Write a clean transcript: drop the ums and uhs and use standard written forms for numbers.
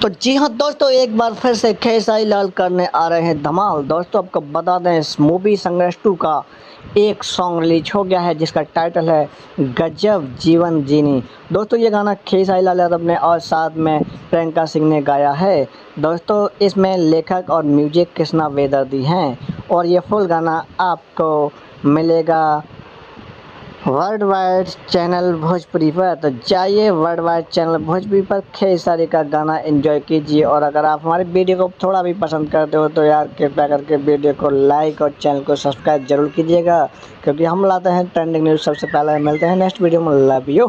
तो जी हाँ दोस्तों, एक बार फिर से खेसारी लाल करने आ रहे हैं धमाल। दोस्तों आपको बता दें, इस मूवी संघर्ष 2 का एक सॉन्ग रिलीज हो गया है जिसका टाइटल है गजब जीवन जीनी। दोस्तों ये गाना खेसारी लाल यादव ने और साथ में प्रियंका सिंह ने गाया है। दोस्तों इसमें लेखक और म्यूजिक कृष्णा वेदर्ती हैं और ये फुल गाना आपको मिलेगा वर्ल्ड वाइड चैनल भोजपुरी पर। तो जाइए वर्ल्ड वाइड चैनल भोजपुरी पर खेसारी का गाना एंजॉय कीजिए। और अगर आप हमारे वीडियो को थोड़ा भी पसंद करते हो तो यार कृपया करके वीडियो को लाइक और चैनल को सब्सक्राइब जरूर कीजिएगा, क्योंकि हम लाते हैं ट्रेंडिंग न्यूज़ सबसे पहले। मिलते हैं नेक्स्ट वीडियो में। Love you.